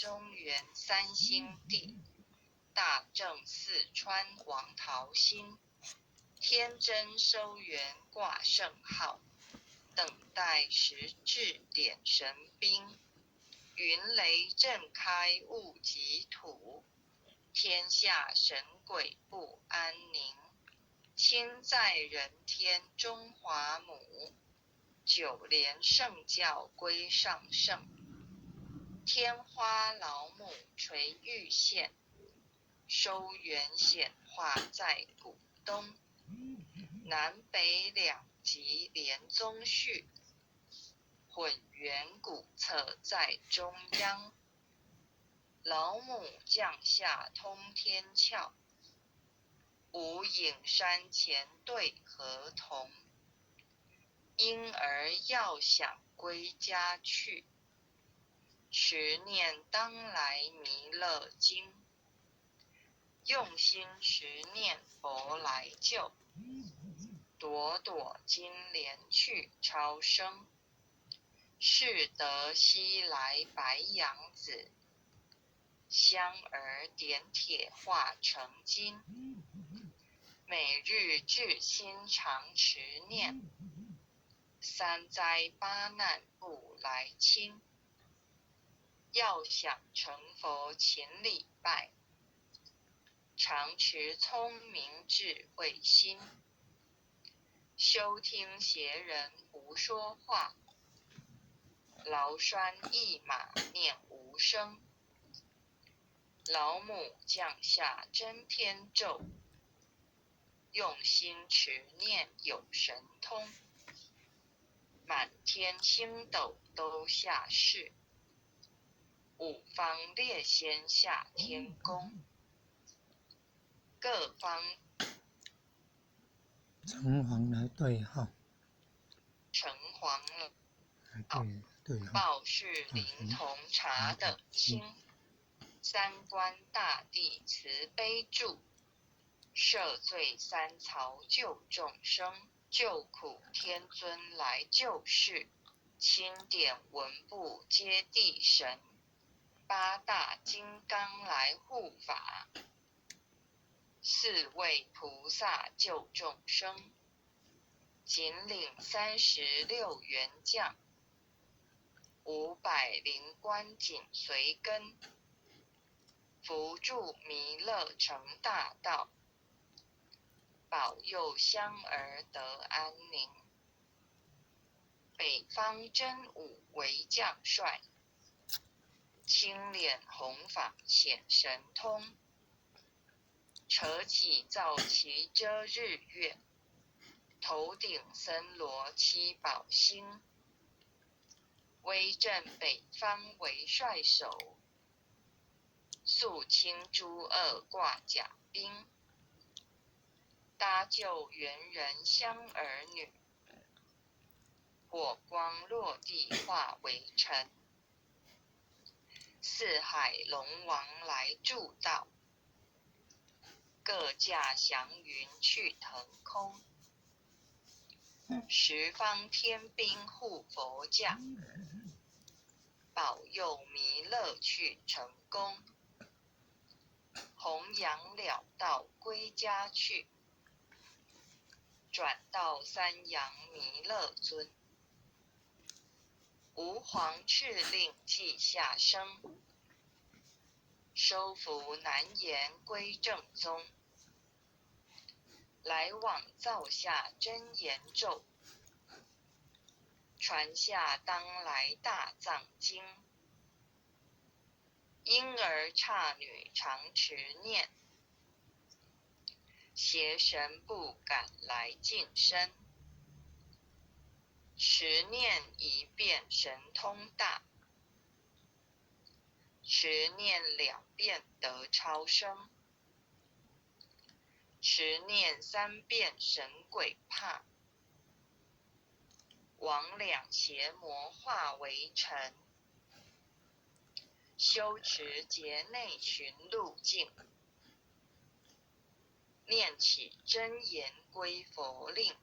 中原三星地，大正四川王桃心，天真收元挂圣号，等待时至点神兵，云雷震开物极土，天下神鬼不安宁。亲在人天中华母，九连圣教归上圣。天花老母垂玉线，收元显化在古东。南北两极连宗序，混元古册在中央。老母降下通天窍，无影山前对河童。婴儿要想归家去，持念当来弥勒经。用心持念佛来救，朵朵金莲去超生。是得西来白羊子，香儿点铁化成金。每日至心常持念，三灾八难不来侵。要想成佛勤礼拜，常持聪明智慧心。休听邪人胡说话，劳拴一马念无声。老母降下真天咒，用心持念有神通。满天星斗都下世，五方列仙下天宫。各方城隍来对号，城隍对号，报是灵童查等亲。三官大帝慈悲助，赦罪三曹救众生。救苦天尊来救世，钦点文部接地神。八大金刚来护法，四位菩萨救众生。紧领36员将，500灵官紧随跟。扶助弥勒成大道，保佑香儿得安宁。北方真武为将帅，青脸红发显神通。扯起皂旗遮日月，头顶森罗七宝星。威震北方为帅首，肃清诸恶挂甲兵。搭救猿人香儿女，火光落地化为尘。四海龙王来助道，各驾祥云去腾空。十方天兵护佛驾，保佑弥勒去成功。弘扬了道归家去，转到三阳弥勒尊。吾皇敕令记下生，收服南延归正宗。来往造下真言咒，传下当来大藏经。婴儿刹女常持念，邪神不敢来近身。持念一遍神通大，持念2遍得超生。持念3遍神鬼怕，魍魉邪魔化为尘。修持劫内寻路径，念起真言归佛令。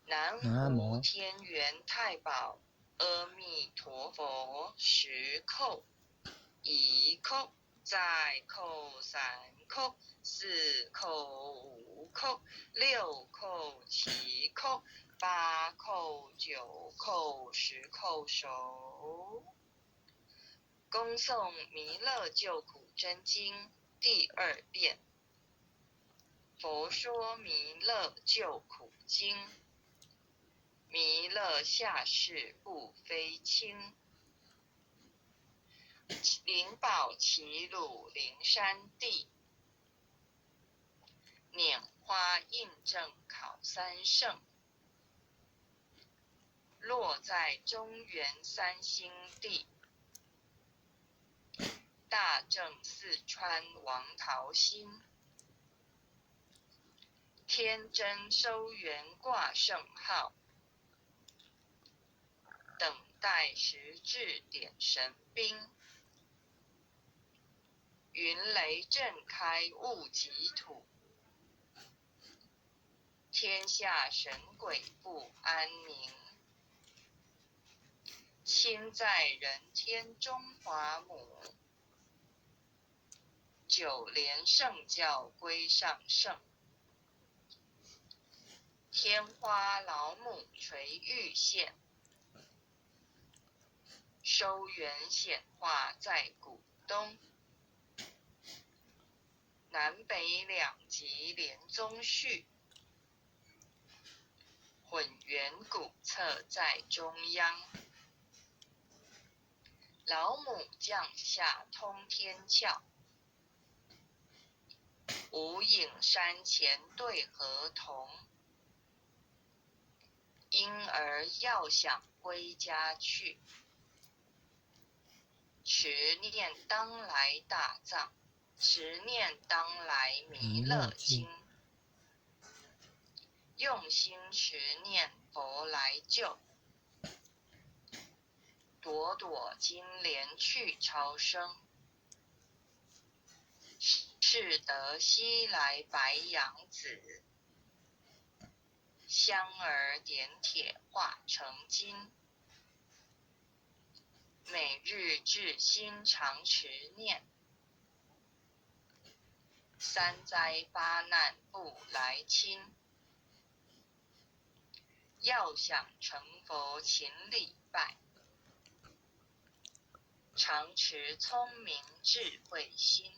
南无天元太保，阿弥陀佛，10叩，1叩，再叩3叩，4叩5叩，6叩7叩，8叩9叩，10叩首。恭诵弥勒救苦真经第2遍。佛说弥勒救苦经，弥勒下世不非轻。灵宝齐鲁灵山地，拈花印证考三圣。落在中原3星地，大正四川王桃心。天真收元挂圣号，等待时至点神兵。云雷震开雾极土，天下神鬼不安宁。亲在人天中华母，9连圣教归上圣。天花老母垂玉线，收元显化在古东。南北两极连宗序，混元古册在中央。老母降下通天窍，无影山前对河童。婴儿要想归家去，持念当来大藏，持念当来弥勒经。用心持念佛来救，朵朵金莲去超生。是得西来白羊子，香儿点铁化成金。每日至心常持念，3灾8难不来侵。要想成佛勤礼拜，常持聪明智慧心。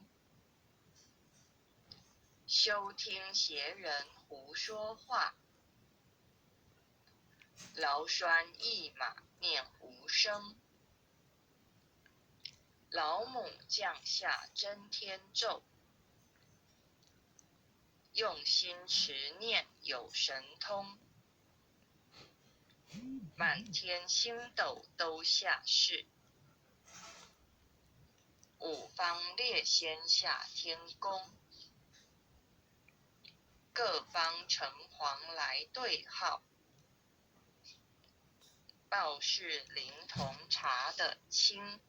休听邪人胡说话，劳拴一马念无声。老母降下真天咒，用心持念有神通。满天星斗都下世，五方列仙下天宫。各方城隍来对号，报是灵童查得清。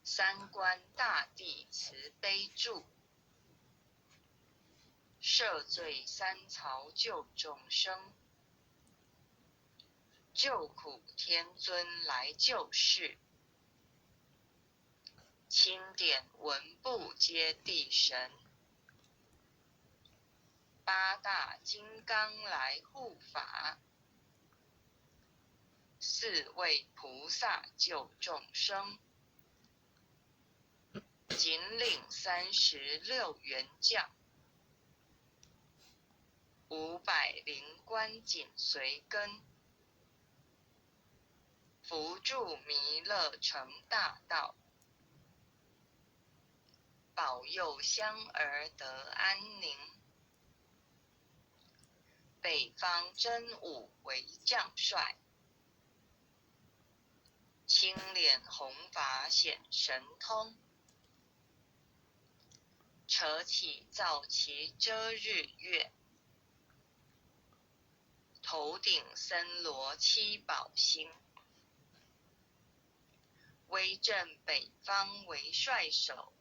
三官大帝慈悲助，赦罪3曹救众生。救苦天尊来救世，钦点文部皆地神。8大金刚来护法，4位菩萨救众生。紧领36员将，500灵官紧随跟。扶助弥勒成大道，保佑香儿得安宁。北方真武为将帅，青脸红发显神通。扯起皂旗遮日月，头顶森罗7宝星。威震北方为帅首，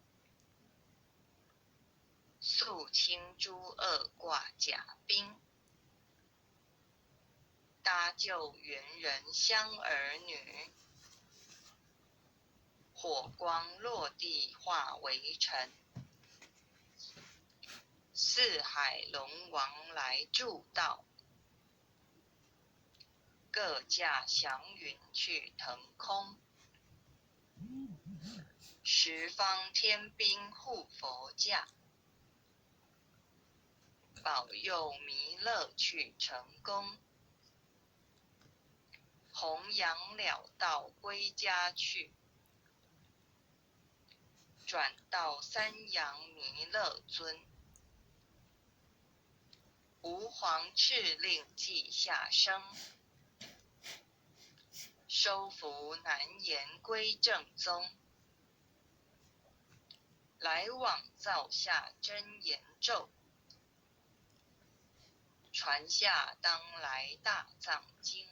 肃清诸恶挂甲兵。搭救猿人香儿女，火光落地化为尘。四海龙王来助道，各驾祥云去腾空。十方天兵护佛驾，保佑弥勒去成功。弘扬了道归家去，转到三阳弥勒尊。吾皇敕令记下生，收服难言归正宗。来往造下真言咒，传下当来大藏经。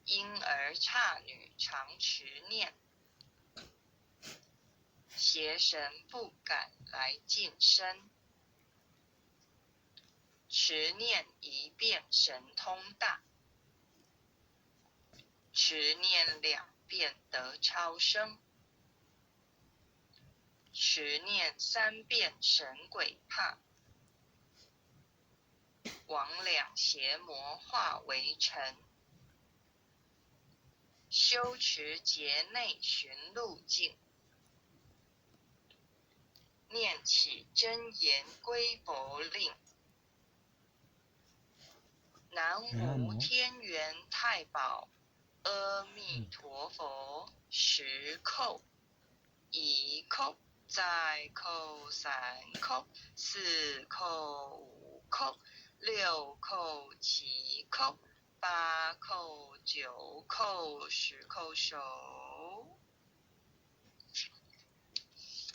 婴儿刹女常持念，邪神不敢来近身。持念一遍神通大，持念两遍得超生。持念三遍神鬼怕，魍魉邪魔化为尘。修持劫内寻路径，念起真言归佛令。南无天元太保阿弥陀佛，十叩，一叩，再叩三叩，四叩五叩，六叩七叩，八叩九叩，十叩首。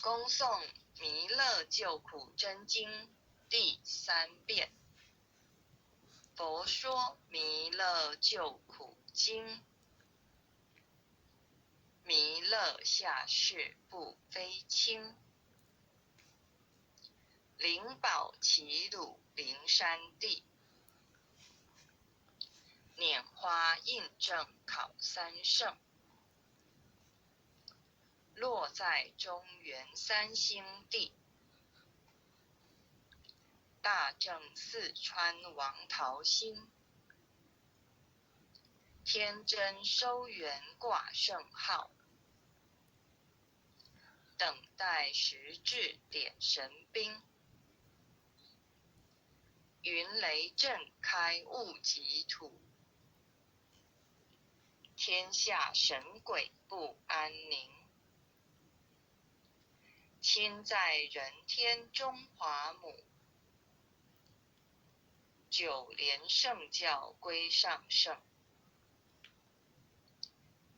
恭诵《弥勒救苦真经》第3遍。佛说弥勒救苦经，弥勒下世不非轻。灵宝齐鲁灵山地，拈花印证考三圣。落在中原三星地，大正四川王桃心。天真收元挂圣号，等待时至点神兵。云雷震开雾极土，天下神鬼不安宁。亲在人天中华母，九莲圣教归上圣。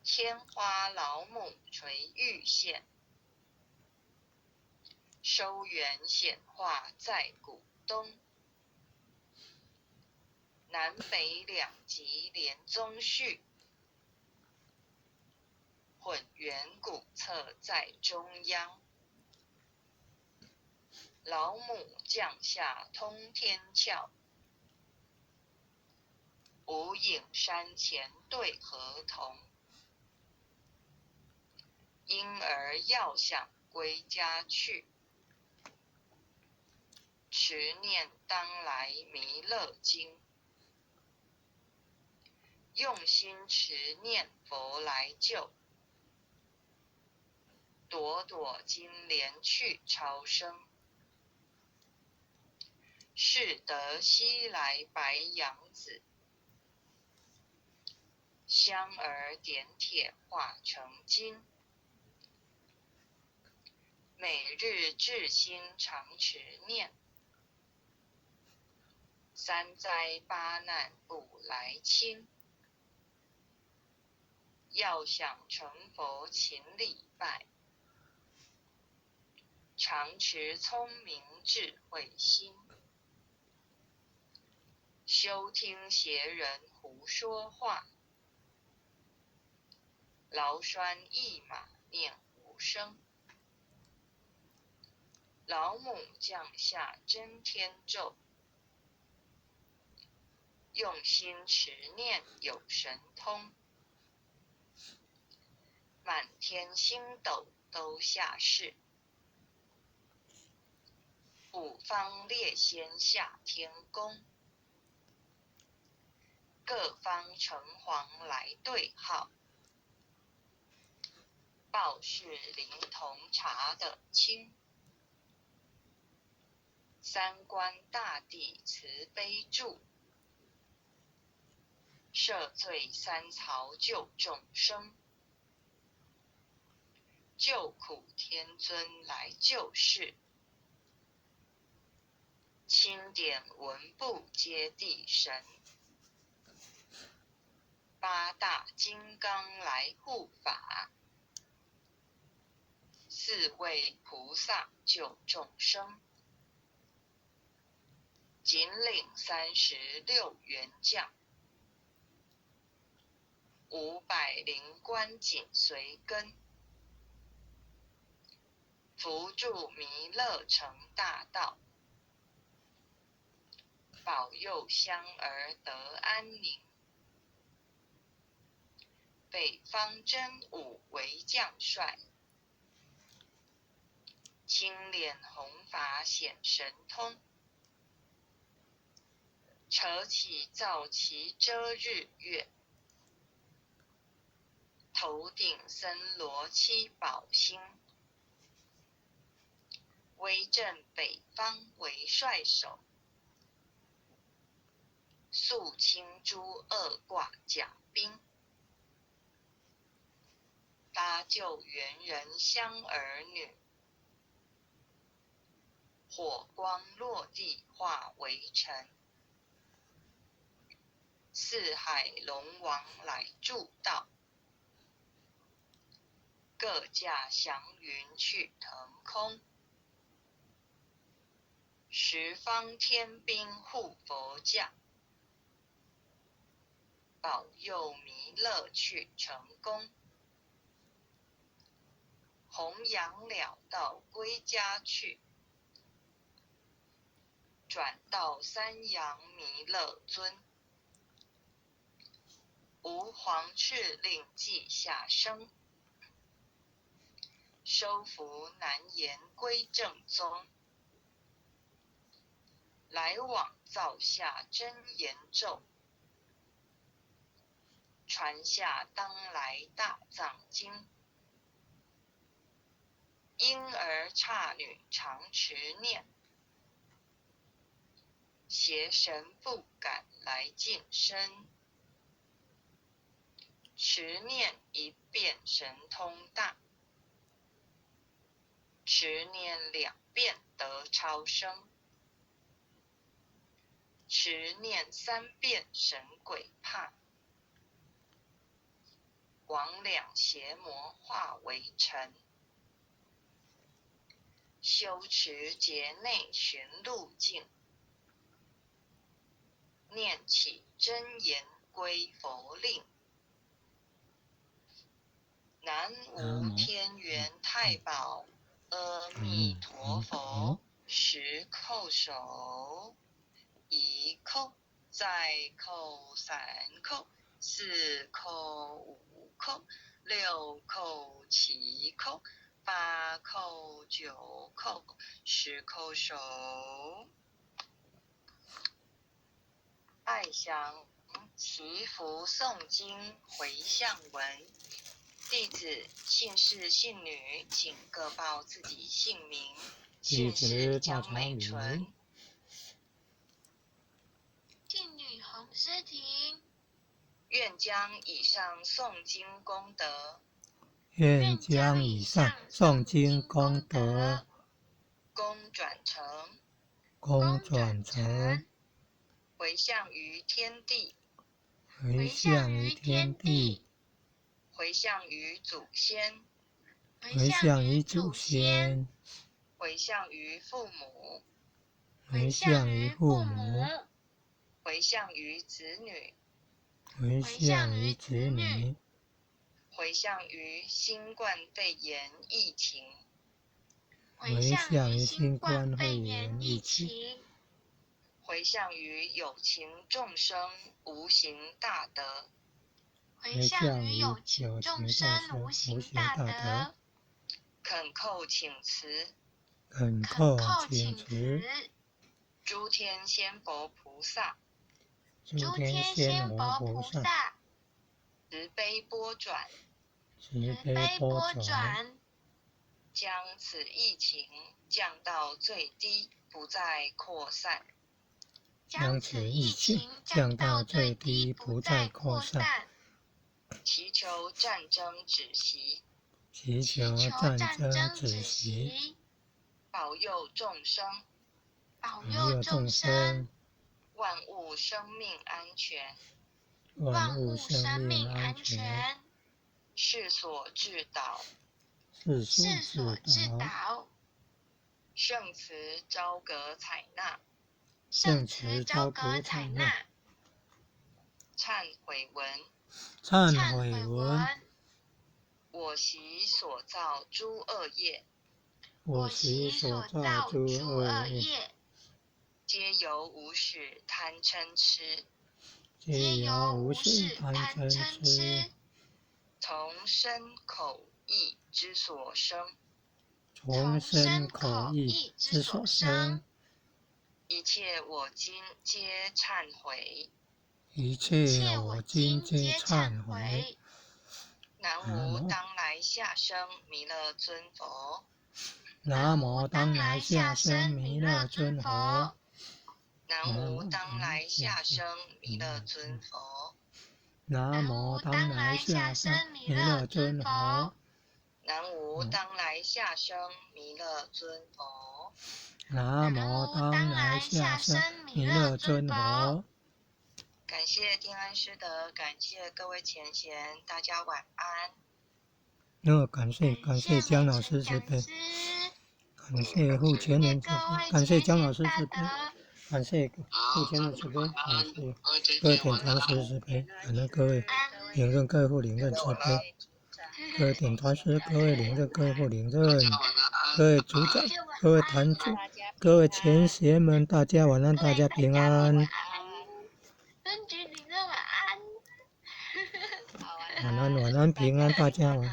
天花老母垂玉线，收元显化在古东。南北两极连宗序，混元古册在中央。老母降下通天窍，无影山前对河童。婴儿要想归家去，持念当来弥勒经。用心持念佛来救，朵朵金莲去超生。是得西来白羊子，香儿点铁化成金。每日至心常持念，三灾八难不来侵。要想成佛勤礼拜，常持聪明智慧心。休听邪人胡说话，劳拴一马念无声。老母降下真天咒，用心持念有神通，满天星斗都下世，五方列仙下天宫，各方城隍来对号，报是灵童查得清，三官大帝慈悲助，赦罪三曹救众生，救苦天尊来救世，钦点文部接地神，八大金刚来护法，四位菩萨救众生，紧领36员将，500灵官紧随跟，扶助弥勒成大道，保佑香儿得安宁。北方真武为将帅，青脸红发显神通，扯起皂旗遮日月，头顶森罗七宝星，威震北方为帅首，肃清诸恶挂甲兵，搭救猿人香儿女，火光落地化为尘，四海龙王来助道，各驾祥云去腾空，十方天兵护佛驾，保佑弥勒去成功，弘扬了道归家去，转到三阳弥勒尊，吾皇敕令记下生，收服难言归正宗，来往造下真言咒，传下当来大藏经，婴儿刹女常持念，邪神不敢来近身，持念一遍神通大，持念2遍得超生，持念3遍神鬼怕，魍魉邪魔化为尘，修持劫内寻路径，念起真言归佛令。南无天元太保阿弥陀佛，10叩首，1叩，再叩3叩，4叩5叩，6叩7叩，8叩9叩，10叩首。爱祥祈福诵经回向文，弟子姓氏姓女请各报自己姓名。姓氏江美纯，姓女洪诗婷。愿将以上诵经功德，愿将以上诵经功德功转成，回向于天地，回向于天地，回向于祖先，回向于祖先，回向于父母，回向于父母，回向于子女，回向于子女，回向于新冠肺炎疫情，回向于新冠肺炎疫情，回向于有情众生无形大德，回向于有情众生无形大德，恳叩请辞，恳恳叩叩请请辞，辞，诸天仙佛菩萨，诸天仙仙佛佛菩菩萨，萨，慈悲拨转，慈慈悲悲拨波转，转，将此疫情降到最低，不再扩散。将此疫情降到最低，不再扩散。祈求战争止息，祈祈求求战战争争止止息，息，保佑众生，保保佑佑众众生，生，万物生命安全，万物生生命安安全，世所致导，世世所致导，导，圣慈昭格采纳，圣慈昭格采纳，忏悔文。忏忏悔文，悔文。我习所造诸恶业，我习习所造造诸诸恶业，恶业，皆由无始贪嗔痴，皆由无始始贪贪嗔嗔痴，痴，从身口意之所生，从身口意之所生，一切我今皆忏悔。一一切切我我今今皆皆忏忏悔。悔。南无当来下生弥勒尊佛，南无当来下生弥勒尊佛，南无当来下生弥勒尊佛，南无当来下生弥勒尊佛，南无当来下生弥勒尊佛，南无当来下生弥勒尊佛。感谢定安师德，感谢各位前贤，大家晚安。感谢姜老师慈悲，感谢护前人慈悲，感感谢谢姜老姜老师慈师慈悲悲，感谢护前人慈悲，感谢各位典团师慈悲，感恩各位领任各户领任慈悲，各位典团师、各位领任各户领任，各位组长、各位坛主、各位前贤们，大家晚安，大家平安。分局领任晚安。晚安，平安，大家晚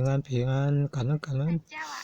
安，平安，感恩。大家晚安。